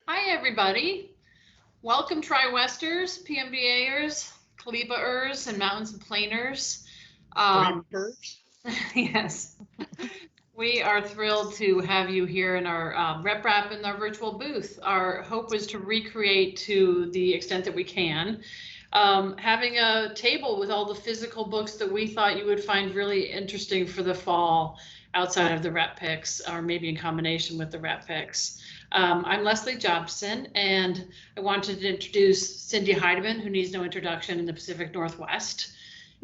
Hi, everybody. Welcome, Tri-Westers, PMBAers, Kaliba-ers, and Mountains and Plainers. Sleepers. Yes, we are thrilled to have you here in our rep rap in our virtual booth. Our hope was to recreate, to the extent that we can, having a table with all the physical books that we thought you would find really interesting for the fall outside of the rep picks, or maybe in combination with the rep picks. I'm Leslie Jobson, and I wanted to introduce Cindy Heidemann, who needs no introduction in the Pacific Northwest,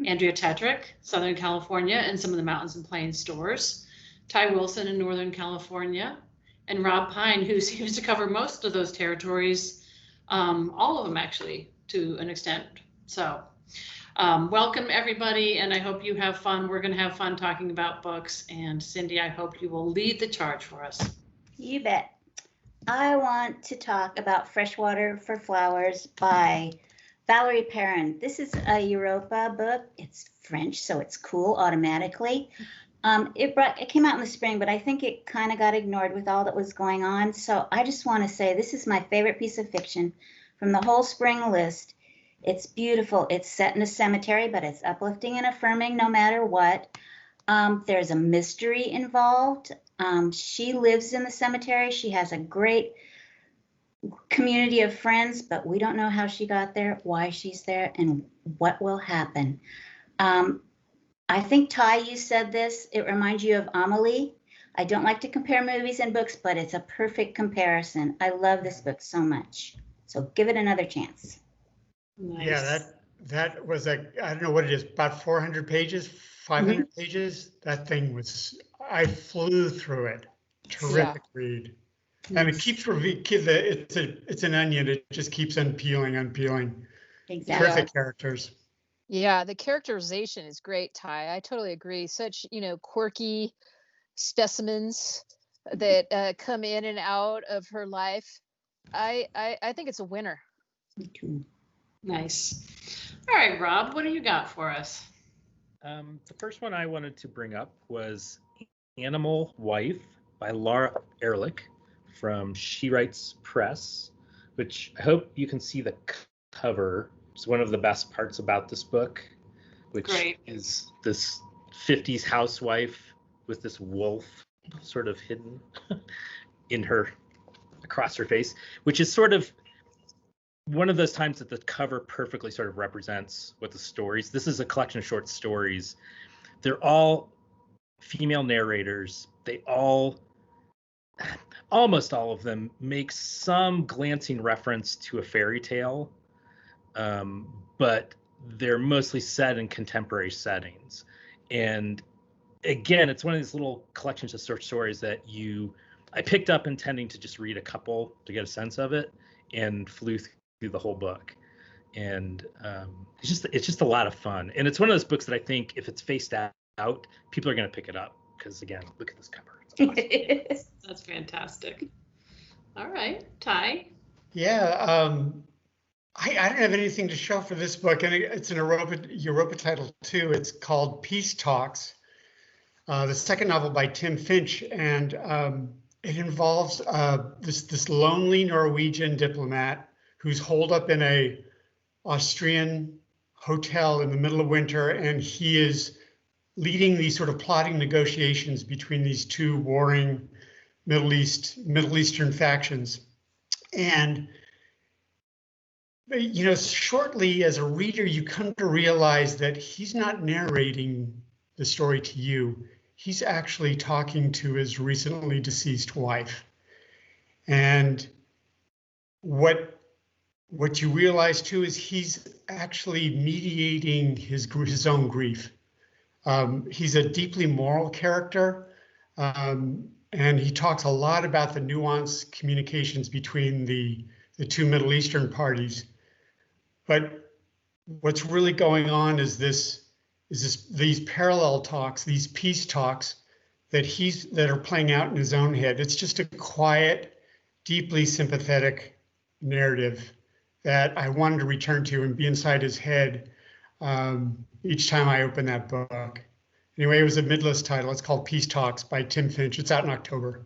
Andrea Tetrick, Southern California, and some of the Mountains and Plains stores, Ty Wilson in Northern California, and Rob Pine, who seems to cover most of those territories, all of them actually, to an extent. So welcome everybody, and I hope you have fun. We're going to have fun talking about books, and Cindy, I hope you will lead the charge for us. You bet. I want to talk about Freshwater for Flowers by Valerie Perrin. This is a Europa book. It's French, so it's cool automatically. It came out in the spring, but I think it kind of got ignored with all that was going on. So I just want to say this is my favorite piece of fiction from the whole spring list. It's beautiful. It's set in a cemetery, but it's uplifting and affirming no matter what. There's a mystery involved. She lives in the cemetery. She has a great community of friends, but we don't know how she got there, why she's there, and what will happen. I think, Ty, you said this. It reminds you of Amelie. I don't like to compare movies and books, but it's a perfect comparison. I love this book so much. So give it another chance. Nice. Yeah, that was I don't know what it is, about 400 pages, 500 pages. That thing was, I flew through it. Terrific read. And it keeps it's an onion. It just keeps unpeeling. Exactly. Terrific characters. Yeah, the characterization is great, Ty. I totally agree. Such, quirky specimens that come in and out of her life. I think it's a winner. Me too. Nice. All right, Rob, what do you got for us? The first one I wanted to bring up was Animal Wife by Laura Ehrlich from She Writes Press, which I hope you can see the cover. It's one of the best parts about this book, which is this 50s housewife with this wolf sort of hidden in her, across her face, which is sort of one of those times that the cover perfectly sort of represents what the stories. This is a collection of short stories. They're all female narrators. They almost all of them make some glancing reference to a fairy tale, but they're mostly set in contemporary settings. And again, it's one of these little collections of short stories that I picked up intending to just read a couple to get a sense of it, and flew through the whole book. And it's just a lot of fun. And it's one of those books that I think if it's faced out, people are going to pick it up because, again, look at this cover. Awesome. That's fantastic. All right, Ty. Yeah, I don't have anything to show for this book, and it's an Europa title too. It's called Peace Talks, the second novel by Tim Finch, and it involves this lonely Norwegian diplomat who's holed up in a Austrian hotel in the middle of winter, and he is leading these sort of plotting negotiations between these two warring Middle Eastern factions. And shortly as a reader, you come to realize that he's not narrating the story to you. He's actually talking to his recently deceased wife. And what you realize too is he's actually mediating his own grief. He's a deeply moral character, and he talks a lot about the nuanced communications between the two Middle Eastern parties. But what's really going on is these parallel talks, these peace talks that are playing out in his own head. It's just a quiet, deeply sympathetic narrative that I wanted to return to and be inside his head each time I open that book. Anyway, it was a midlist title. It's called Peace Talks by Tim Finch. It's out in October.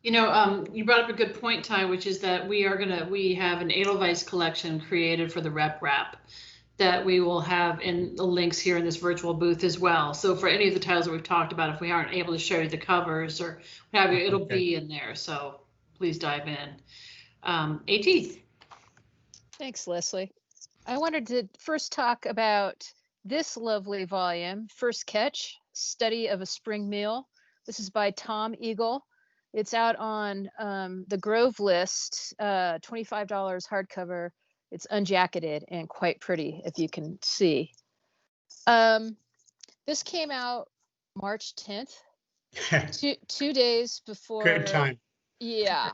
You brought up a good point, Ty, which is that we have an Edelweiss collection created for the rep wrap that we will have in the links here in this virtual booth as well. So for any of the titles that we've talked about, if we aren't able to show you the covers or what have you, it'll be in there. So please dive in. AT. Thanks, Leslie. I wanted to first talk about this lovely volume, First Catch, Study of a Spring Meal. This is by Tom Eagle. It's out on the Grove list, $25 hardcover. It's unjacketed and quite pretty, if you can see. This came out March 10th, 2 days before. Good time. Yeah.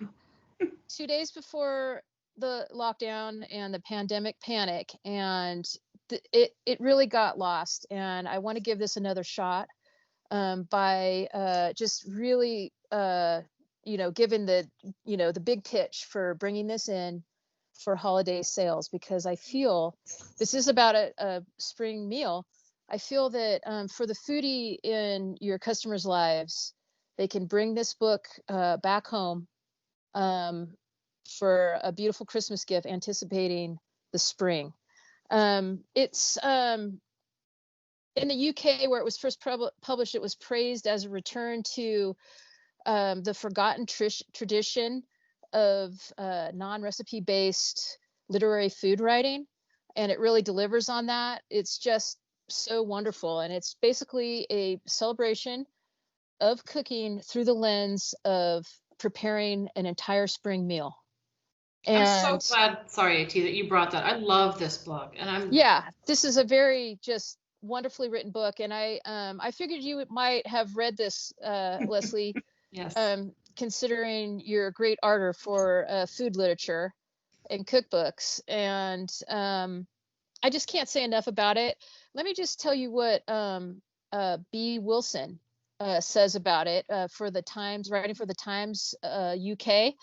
2 days before the lockdown and the pandemic panic, and it really got lost. And I want to give this another shot by just really, given the big pitch for bringing this in for holiday sales, because I feel this is about a spring meal. I feel that for the foodie in your customers' lives, they can bring this book back home for a beautiful Christmas gift, anticipating the spring. It's in the UK, where it was first published, it was praised as a return to the forgotten tradition of non-recipe based literary food writing, and it really delivers on that. It's just so wonderful, and it's basically a celebration of cooking through the lens of preparing an entire spring meal. And I'm so glad, sorry, AT, that you brought that. I love this book, and this is a very just wonderfully written book, and I figured you might have read this, Leslie. Yes. Considering you're a great arter for food literature and cookbooks, and I just can't say enough about it. Let me just tell you what B. Wilson says about it for the Times, writing for the Times UK.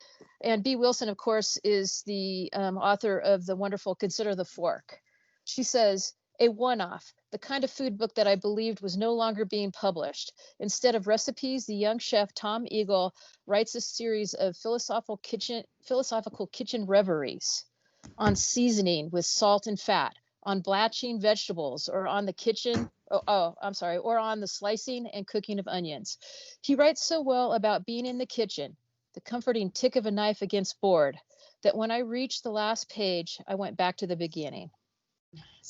And B. Wilson, of course, is the author of the wonderful Consider the Fork. She says, a one-off, the kind of food book that I believed was no longer being published. Instead of recipes, the young chef Tom Eagle writes a series of philosophical kitchen reveries on seasoning with salt and fat, on blanching vegetables, or on the or on the slicing and cooking of onions. He writes so well about being in the kitchen, the comforting tick of a knife against board, that when I reached the last page, I went back to the beginning.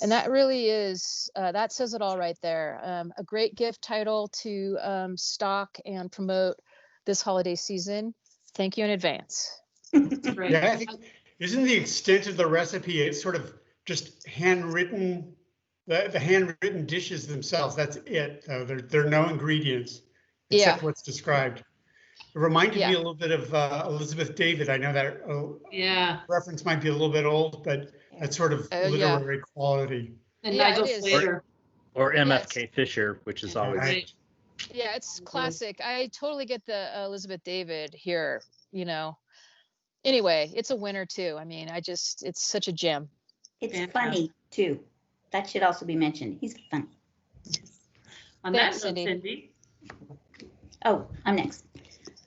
And that really is, that says it all right there. A great gift title to stock and promote this holiday season. Thank you in advance. Great. Yeah, I think, isn't the extent of the recipe, it's sort of just handwritten, the handwritten dishes themselves, that's it. There are no ingredients except what's described. It reminded me a little bit of Elizabeth David. I know that reference might be a little bit old, but that sort of literary quality. And Nigel Slater. Or MFK Fisher, which is always right. Yeah, it's classic. I totally get the Elizabeth David here, Anyway, it's a winner too. I mean, it's such a gem. It's funny too. That should also be mentioned. He's funny. On that note, Cindy. Oh, I'm next.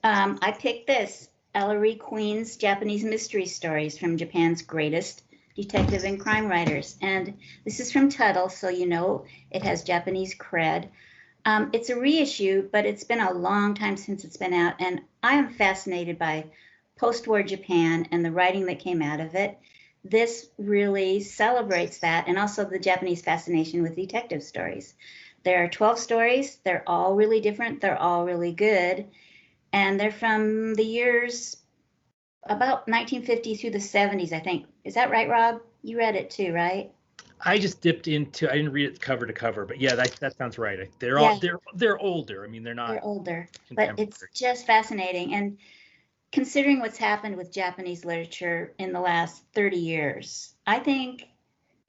I picked this, Ellery Queen's Japanese Mystery Stories from Japan's Greatest Detective and Crime Writers. And this is from Tuttle, so it has Japanese cred. It's a reissue, but it's been a long time since it's been out, and I am fascinated by post-war Japan and the writing that came out of it. This really celebrates that, and also the Japanese fascination with detective stories. There are 12 stories. They're all really different. They're all really good. And they're from the years about 1950 through the 70s, I think. Is that right, Rob? You read it too, right? I just dipped into. I didn't read it cover to cover, but yeah, that sounds right. They're older. I mean, they're not. They're older, but it's just fascinating. And considering what's happened with Japanese literature in the last 30 years, I think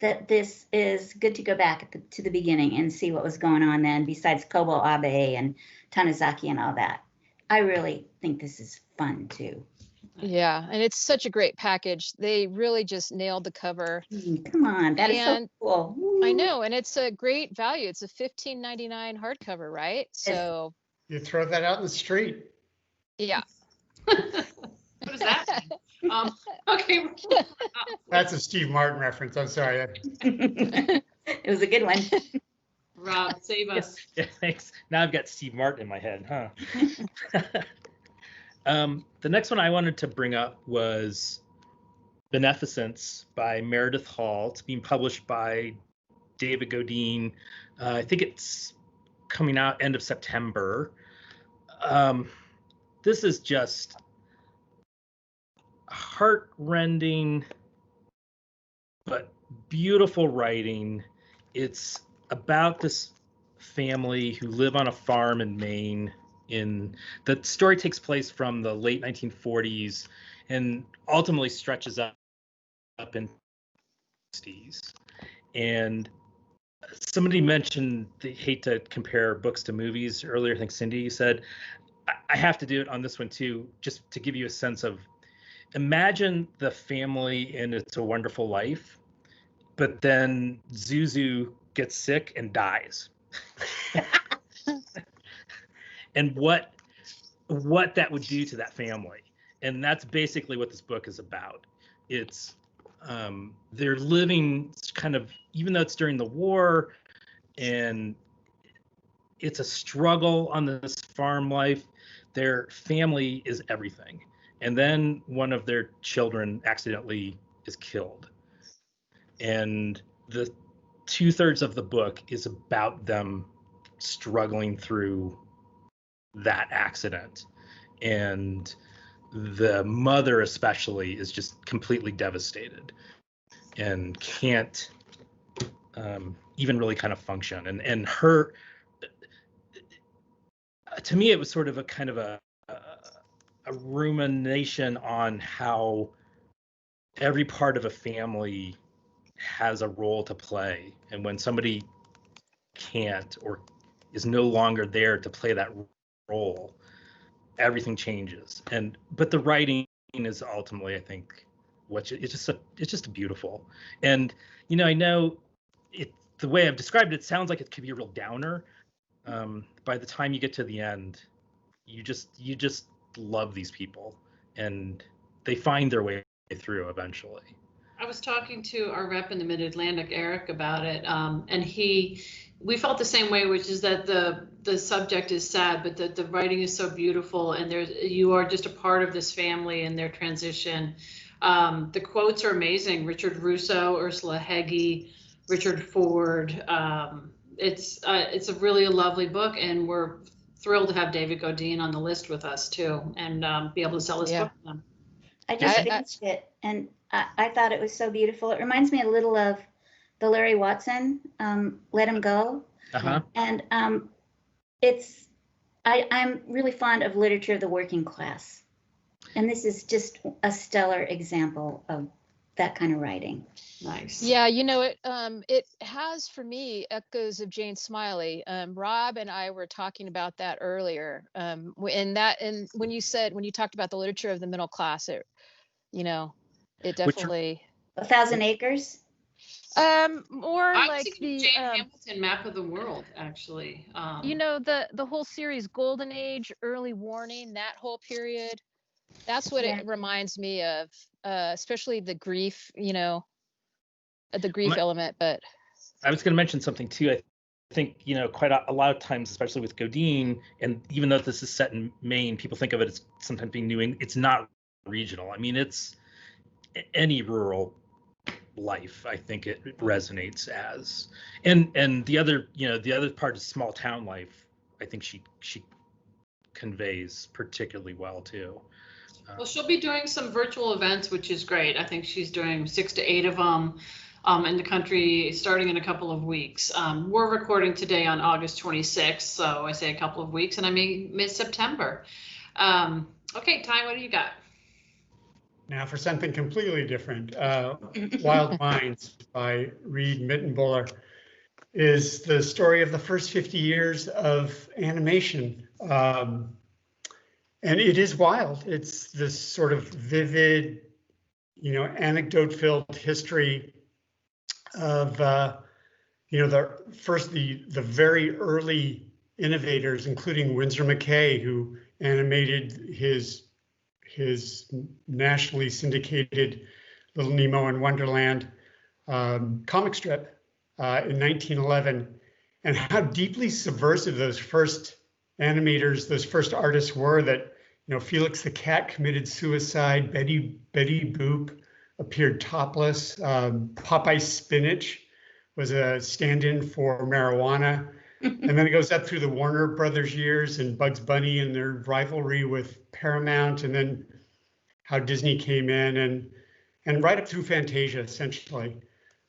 that this is good to go back to the beginning and see what was going on then, besides Kobo Abe and Tanizaki and all that. I really think this is fun too. Yeah, and it's such a great package. They really just nailed the cover. Come on, that is so cool. I know, and it's a great value. It's a $15.99 hardcover, right? So you throw that out in the street. Yeah. What does that mean? Okay. That's a Steve Martin reference. I'm sorry. It was a good one. Rob, save us. Yeah, thanks. Now I've got Steve Martin in my head, huh? The next one I wanted to bring up was Beneficence by Meredith Hall. It's being published by David Godine. I think it's coming out end of September. This is just heart-rending, but beautiful writing. It's about this family who live on a farm in Maine. The story takes place from the late 1940s and ultimately stretches up in the 60s. And somebody mentioned they hate to compare books to movies earlier. I think Cindy, you said. I have to do it on this one too, just to give you a sense of, imagine the family in It's a Wonderful Life, but then Zuzu gets sick and dies. And what that would do to that family. And that's basically what this book is about. It's they're living kind of, even though it's during the war and it's a struggle on this farm life, their family is everything. And then one of their children accidentally is killed. And the 2/3 of the book is about them struggling through that accident. And the mother especially is just completely devastated and can't even really kind of function. And her, to me, it was sort of a kind of a rumination on how every part of a family has a role to play. And when somebody can't or is no longer there to play that role, everything changes. But the writing is ultimately, I think, it's just beautiful. And I know the way I've described it sounds like it could be a real downer. By the time you get to the end, you just love these people, and they find their way through eventually. I was talking to our rep in the Mid-Atlantic, Eric, about it, and we felt the same way, which is that the subject is sad, but that the writing is so beautiful, and you are just a part of this family and their transition. The quotes are amazing. Richard Russo, Ursula Heggie, Richard Ford. It's a really lovely book, and we're thrilled to have David Godine on the list with us too, and be able to sell his book to them. I just finished it, and I thought it was so beautiful. It reminds me a little of the Larry Watson, Let Him Go. Uh-huh. And I'm really fond of literature of the working class. And this is just a stellar example of that kind of writing. Nice. Yeah, it has for me echoes of Jane Smiley. Rob and I were talking about that earlier. And when you talked about the literature of the middle class, it definitely. 1,000 Acres. More I was like thinking the Jane Hamilton, Map of the World, actually. the whole series, Golden Age, Early Warning, that whole period. That's what it reminds me of, especially the grief, the grief element. But I was going to mention something too. I think, quite a lot of times, especially with Godine, and even though this is set in Maine, people think of it as sometimes being New England. It's not regional. I mean, it's any rural life. I think it resonates as, and the other part is small town life. I think she conveys particularly well too. Well, she'll be doing some virtual events, which is great. I think she's doing 6 to 8 of them in the country, starting in a couple of weeks. We're recording today on August 26th, so I say a couple of weeks, and I mean mid-September. Okay, Ty, what do you got? Now for something completely different, Wild Minds by Reed Mittenbuller is the story of the first 50 years of animation. And it is wild. It's this sort of vivid, anecdote-filled history of, the very early innovators, including Winsor McCay, who animated his his nationally syndicated Little Nemo in Wonderland comic strip in 1911, and how deeply subversive those first animators, those first artists were. That, you know, Felix the cat committed suicide, Betty Boop appeared topless, Popeye Spinach was a stand-in for marijuana. And then it goes up through the Warner Brothers years and Bugs Bunny and their rivalry with Paramount, and then how Disney came in, and right up through Fantasia, essentially.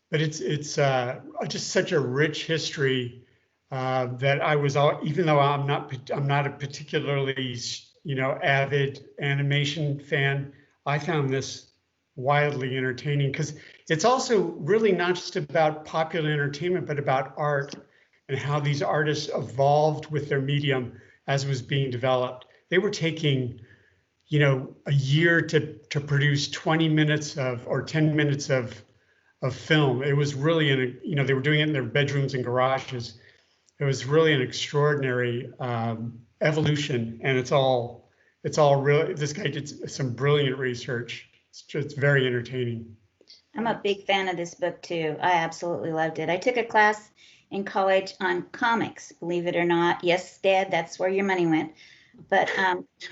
But it's just such a rich history that I was even though I'm not a particularly, you know, avid animation fan, I found this wildly entertaining, because it's also really not just about popular entertainment, but about art and how these artists evolved with their medium as it was being developed. They were taking, you know, a year to produce 20 minutes or 10 minutes of film. It was really you know, they were doing it in their bedrooms and garages. It was really an extraordinary evolution, and it's all really, this guy did some brilliant research. It's very entertaining. I'm a big fan of this book too. I absolutely loved it. I took a class in college on comics, believe it or not. Yes, Dad, that's where your money went. But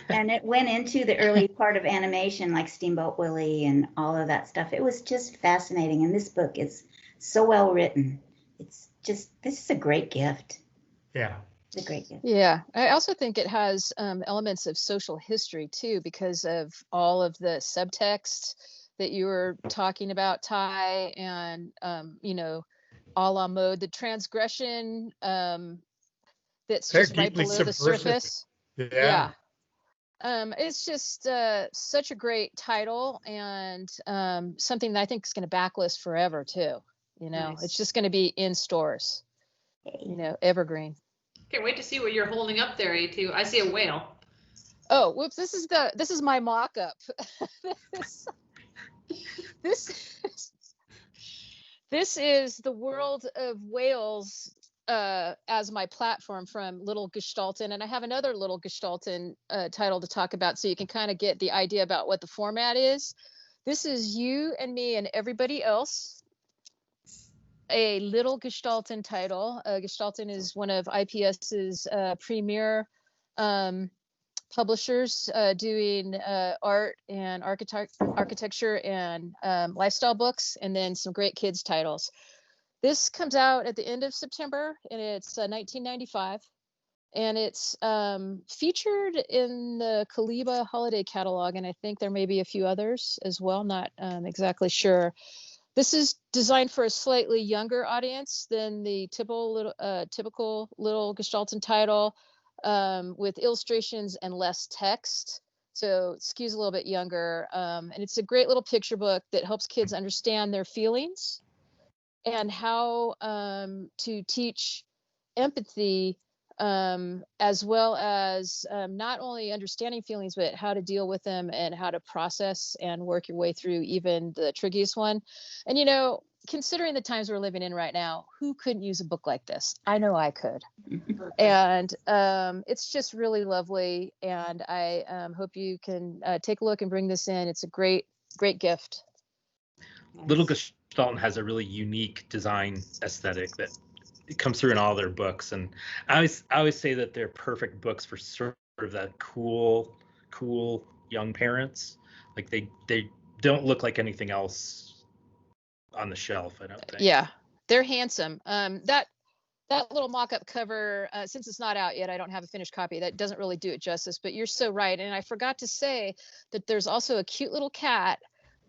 and it went into the early part of animation, like Steamboat Willie and all of that stuff. It was just fascinating. And this book is so well written. It's just, this is a great gift. Yeah. It's a great gift. Yeah, I also think it has elements of social history too, because of all of the subtext that you were talking about, Ty, and you know, a la mode, the transgression that's They're just right deeply below the subversive. surface. Yeah. It's just such a great title, and something that I think is going to backlist forever too. You know, Nice. it's just going to be in stores. You know, evergreen. Can't wait to see what you're holding up there, A2. I see a whale. Oh, whoops! This is my mock-up. This is the world of whales as my platform from Little Gestalten, and I have another Little Gestalten title to talk about, so you can kind of get the idea about what the format is. This is you and me and everybody else. A Little Gestalten title. Gestalten is one of IPS's premier publishers doing art and architecture and lifestyle books, and then some great kids titles. This comes out at the end of September, and it's 1995, and it's featured in the Kaliba holiday catalog, and I think there may be a few others as well, not exactly sure. This is designed for a slightly younger audience than the typical Little Gestalten title, with illustrations and less text. So it skews a little bit younger. And it's a great little picture book that helps kids understand their feelings and how to teach empathy, as well as not only understanding feelings, but how to deal with them and how to process and work your way through even the trickiest one. And, you know, considering the times we're living in right now, who couldn't use a book like this? I know I could. And it's just really lovely. And I hope you can take a look and bring this in. It's a great, great gift. Little Gestalten has a really unique design aesthetic that it comes through in all their books, and I always say that they're perfect books for sort of that cool young parents. Like they don't look like anything else on the shelf, I don't think. Yeah, they're handsome. That little mock-up cover, since it's not out yet, I don't have a finished copy. That doesn't really do it justice, but you're so right. And I forgot to say that there's also a cute little cat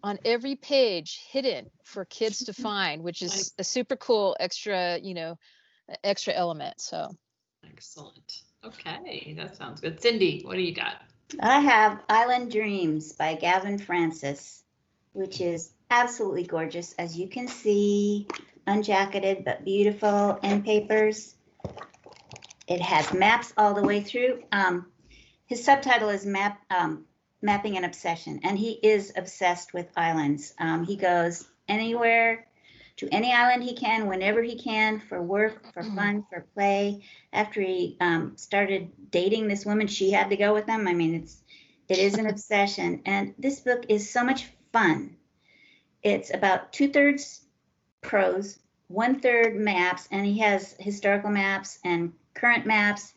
on every page hidden for kids to find, which is a super cool extra element. So Excellent. Okay, that sounds good. Cindy, what do you got? I have Island Dreams by Gavin Francis, which is absolutely gorgeous. As you can see, unjacketed but beautiful end papers. It has maps all the way through. His subtitle is Mapping an Obsession, and he is obsessed with islands. He goes anywhere to any island he can, whenever he can, for work, for fun, for play. After he started dating this woman, she had to go with him. I mean, It is an obsession. And this book is so much fun. It's about 2/3 prose, 1/3 maps, and he has historical maps and current maps.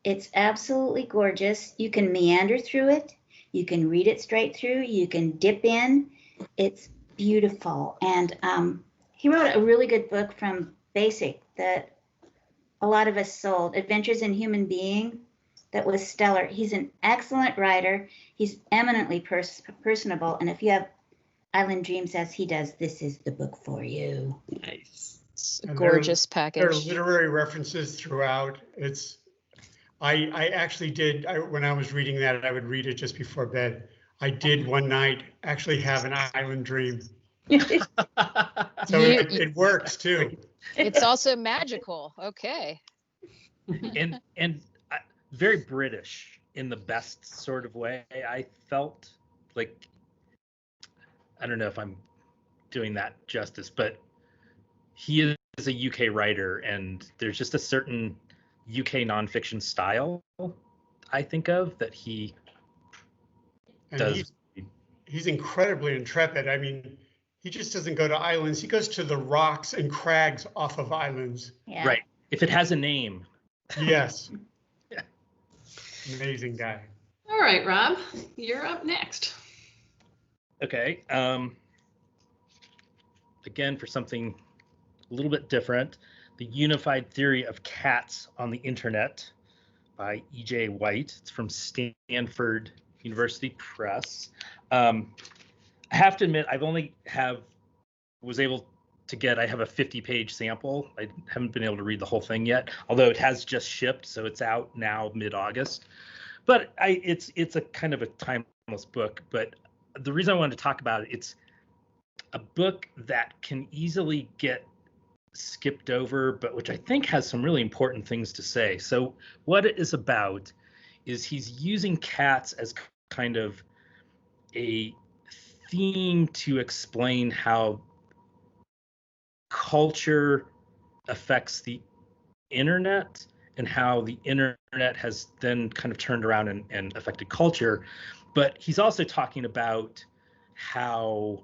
It's absolutely gorgeous. You can meander through it. You can read it straight through. You can dip in. It's beautiful. And he wrote a really good book from Basic that a lot of us sold, Adventures in Human Being, that was stellar. He's an excellent writer. He's eminently personable. And if you have Island Dreams as he does, this is the book for you. Nice. It's a And gorgeous There are package. literary references throughout. I actually did, when I was reading that, I would read it just before bed. I did one night actually have an island dream. So it works too. It's also magical. Okay. and very British in the best sort of way. I felt like, I don't know if I'm doing that justice, but he is a UK writer, and there's just a certain UK nonfiction style I think of that he And does. he's incredibly intrepid. I mean, he just doesn't go to islands. He goes to the rocks and crags off of islands. Yeah. Right. If it has a name. Yes. Yeah. Amazing guy. All right, Rob, you're up next. Okay. Again, for something a little bit different, The Unified Theory of Cats on the Internet by E.J. White. It's from Stanford University Press. I have to admit, I've only was able to get, I have a 50-page sample. I haven't been able to read the whole thing yet, although it has just shipped, so it's out now mid-August. But it's a kind of a timeless book. But the reason I wanted to talk about it, it's a book that can easily get skipped over, but which I think has some really important things to say. So what it is about is he's using cats as kind of a theme to explain how culture affects the internet and how the internet has then kind of turned around and affected culture. But he's also talking about how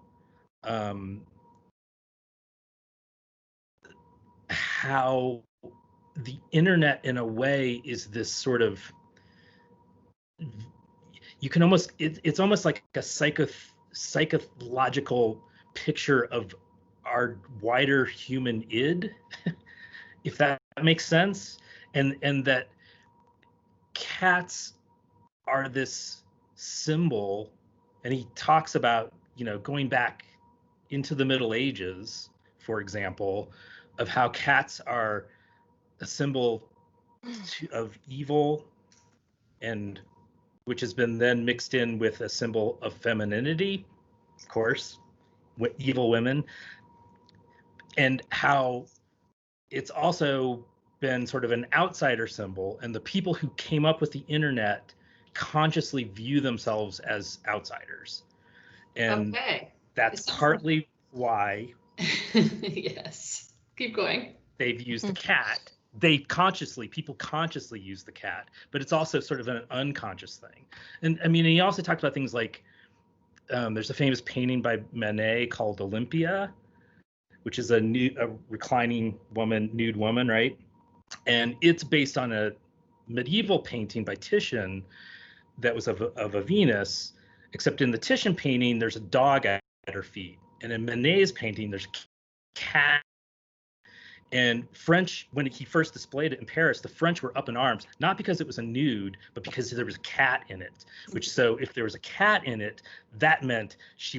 the internet in a way is this sort of, you can almost, it's almost like a psychological picture of our wider human id, if that makes sense, and that cats are this symbol. And he talks about, going back into the Middle Ages, for example, of how cats are a symbol of evil, and which has been then mixed in with a symbol of femininity, of course, with evil women, and how it's also been sort of an outsider symbol, and the people who came up with the internet consciously view themselves as outsiders. And Okay. that's partly why Yes. Keep going. they've used the cat. People consciously use the cat, but it's also sort of an unconscious thing. And I mean, he also talked about things like, there's a famous painting by Manet called Olympia, which is a reclining nude woman, right? And it's based on a medieval painting by Titian that was of a Venus, except in the Titian painting, there's a dog at her feet. And in Manet's painting, there's a cat. And French, when he first displayed it in Paris, the French were up in arms, not because it was a nude, but because there was a cat in it. So if there was a cat in it, that meant she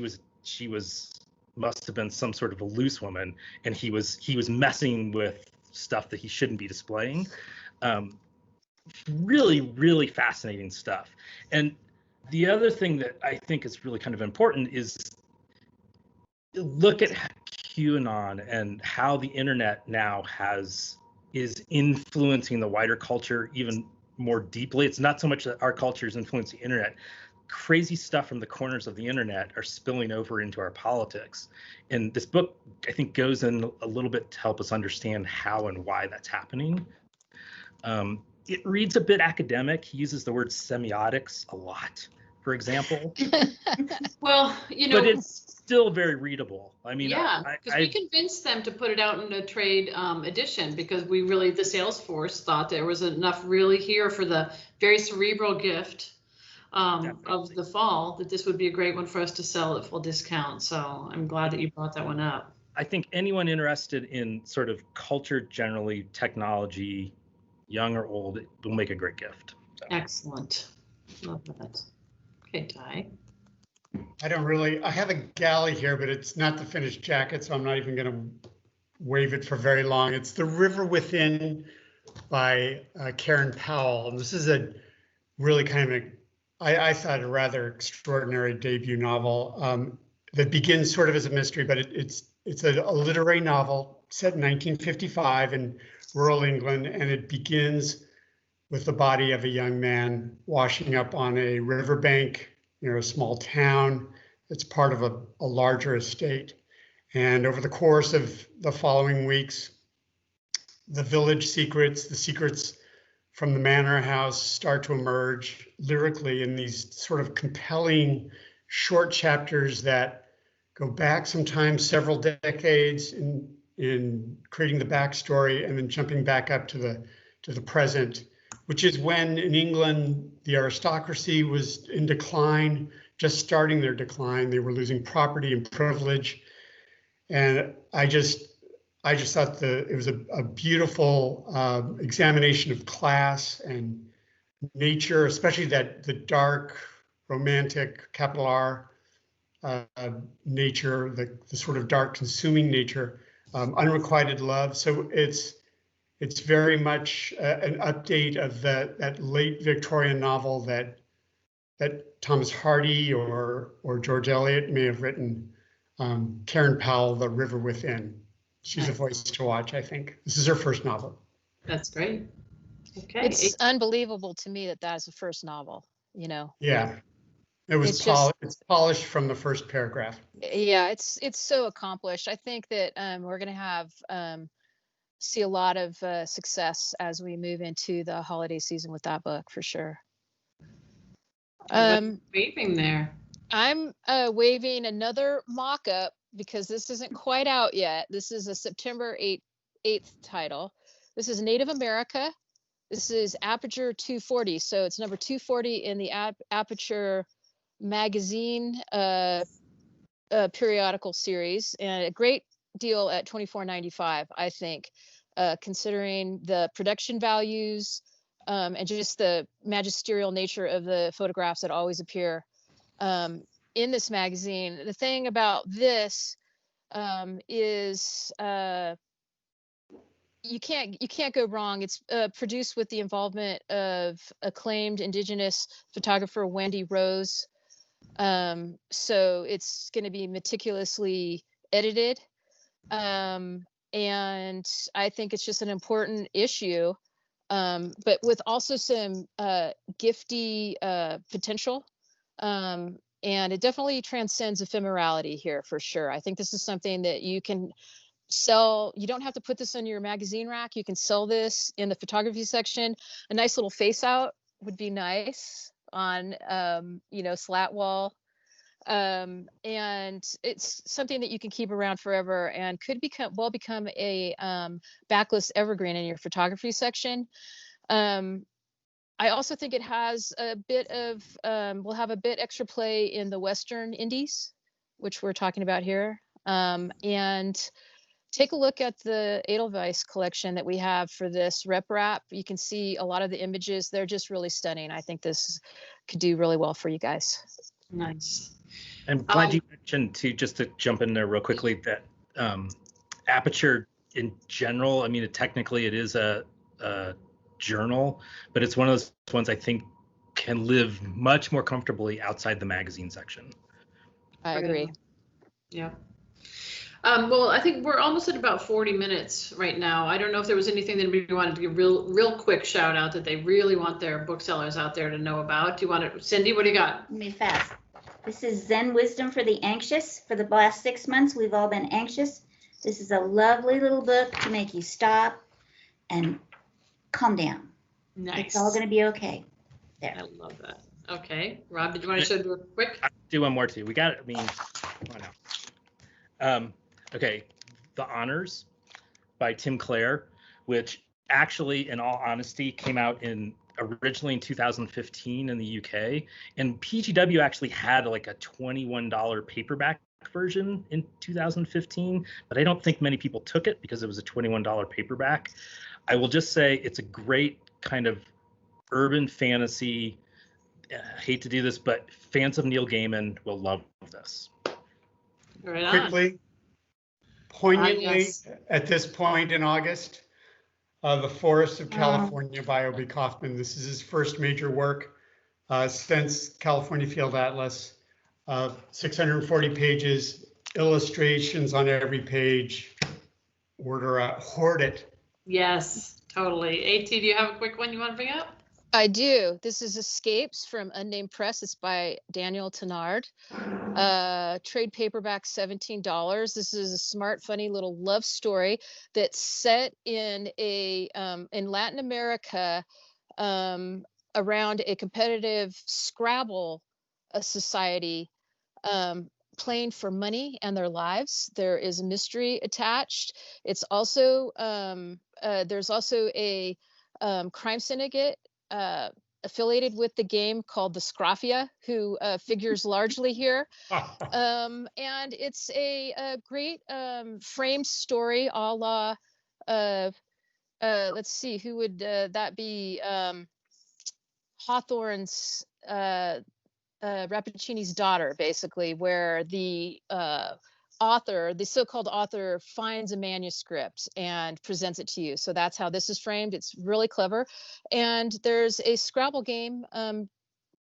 must have been some sort of a loose woman, and he was messing with stuff that he shouldn't be displaying. Really, really fascinating stuff. And the other thing that I think is really kind of important is look at QAnon and how the internet now is influencing the wider culture even more deeply. It's not so much that our culture is influencing the internet. Crazy stuff from the corners of the internet are spilling over into our politics. And this book, I think, goes in a little bit to help us understand how and why that's happening. It reads a bit academic. He uses the word semiotics a lot. for example. Well, you know, But it's still very readable. I mean, yeah, because we convinced them to put it out in a trade edition because we really, the sales force thought there was enough really here for the very cerebral gift of the fall that this would be a great one for us to sell at full discount. So I'm glad that you brought that one up. I think anyone interested in sort of culture generally, technology, young or old, it will make a great gift. So. Excellent. Love that. Okay, Ty. I have a galley here, but it's not the finished jacket, so I'm not even going to wave it for very long. It's The River Within by Karen Powell. And this is a really kind of, I thought, a rather extraordinary debut novel that begins sort of as a mystery, but it's a literary novel set in 1955 in rural England, and it begins with the body of a young man washing up on a riverbank, a small town that's part of a larger estate. And over the course of the following weeks, the village secrets, the secrets from the manor house start to emerge lyrically in these sort of compelling short chapters that go back sometimes several decades in creating the backstory and then jumping back up to the present, which is when in England the aristocracy was in decline, just starting their decline. They were losing property and privilege. And I just thought it was a beautiful examination of class and nature, especially the dark, romantic, capital R nature, the sort of dark, consuming nature, unrequited love. So it's very much an update of that late Victorian novel that Thomas Hardy or George Eliot may have written. Karen Powell, The River Within. She's a voice to watch, I think. This is her first novel. That's great. Okay. It's unbelievable to me that is the first novel, Yeah. It's polished from the first paragraph. Yeah, it's so accomplished. I think that we're going to have see a lot of success as we move into the holiday season with that book for sure. Waving there. I'm waving another mock-up because this isn't quite out yet. This is a September 8th title. This is Native America. This is Aperture 240. So it's number 240 in the Aperture magazine periodical series, and a great deal at $24.95, I think, considering the production values and just the magisterial nature of the photographs that always appear in this magazine. The thing about this is you can't go wrong. It's produced with the involvement of acclaimed Indigenous photographer Wendy Rose. So it's going to be meticulously edited. And I think it's just an important issue, but with also some gifty potential. And it definitely transcends ephemerality here for sure. I think this is something that you can sell. You don't have to put this on your magazine rack. You can sell this in the photography section. A nice little face out would be nice on, slat wall. And it's something that you can keep around forever and could become a backlist evergreen in your photography section. I also think it has a bit of, will have a bit extra play in the Western Indies, which we're talking about here. And take a look at the Edelweiss collection that we have for this rep wrap. You can see a lot of the images. They're just really stunning. I think this could do really well for you guys. Nice. I'm glad you mentioned, too, just to jump in there real quickly, that Aperture in general, I mean, technically it is a journal, but it's one of those ones I think can live much more comfortably outside the magazine section. I agree. Yeah. Well, I think we're almost at about 40 minutes right now. I don't know if there was anything that we wanted to give real quick shout out that they really want their booksellers out there to know about. Do you want to, Cindy, what do you got? Let me fast. This is Zen Wisdom for the Anxious. For the last 6 months, we've all been anxious. This is a lovely little book to make you stop and calm down. Nice. It's all going to be okay. There. I love that. Okay, Rob, did you want to show real quick? I'll do one more too. We got it. I mean, come on now. Okay, The Honors by Tim Clare, which actually, in all honesty, came out originally in 2015 in the UK, and PGW actually had like a $21 paperback version in 2015, but I don't think many people took it because it was a $21 paperback. I will just say it's a great kind of urban fantasy. I hate to do this, but fans of Neil Gaiman will love this. Right on. Quickly, poignantly, yes. at this point in August, The Forests of California by Obie Kaufman. This is his first major work since California Field Atlas. 640 pages, illustrations on every page. Hoard it. Yes, totally. AT, do you have a quick one you want to bring up? I do. This is Escapes from Unnamed Press. It's by Daniel Tennard. Trade paperback, $17. This is a smart, funny little love story that's set in in Latin America around a competitive Scrabble society playing for money and their lives. There is a mystery attached. It's also there's also a crime syndicate affiliated with the game called the Scrafia, who figures largely here. And it's a great framed story a la, let's see, who would that be? Hawthorne's Rappaccini's Daughter, basically, where the so-called author, finds a manuscript and presents it to you. So that's how this is framed. It's really clever. And there's a Scrabble game and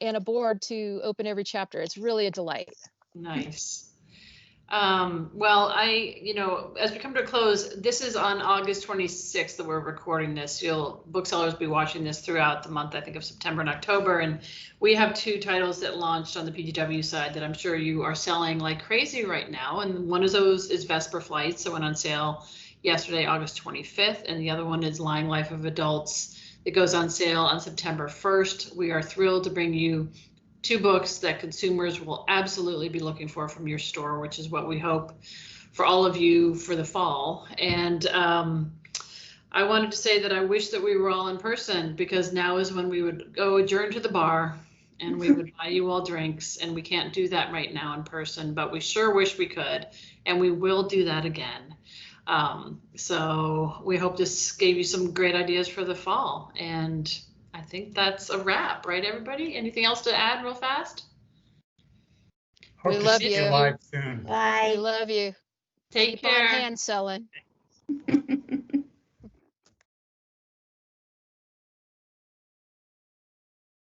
a board to open every chapter. It's really a delight. Nice. Well, as we come to a close, this is on August 26th that we're recording this. Booksellers will be watching this throughout the month, I think, of September and October. And we have 2 titles that launched on the PGW side that I'm sure you are selling like crazy right now. And one of those is Vesper Flights, that went on sale yesterday, August 25th. And the other one is Lying Life of Adults, that goes on sale on September 1st. We are thrilled to bring you 2 books that consumers will absolutely be looking for from your store, which is what we hope for all of you for the fall. And I wanted to say that I wish that we were all in person, because now is when we would go adjourn to the bar and we would buy you all drinks, and we can't do that right now in person, but we sure wish we could, and we will do that again. So we hope this gave you some great ideas for the fall, and I think that's a wrap, right, everybody? Anything else to add real fast? Hope We to love see you. live soon. Bye. We love you. Take Keep care. on hand selling.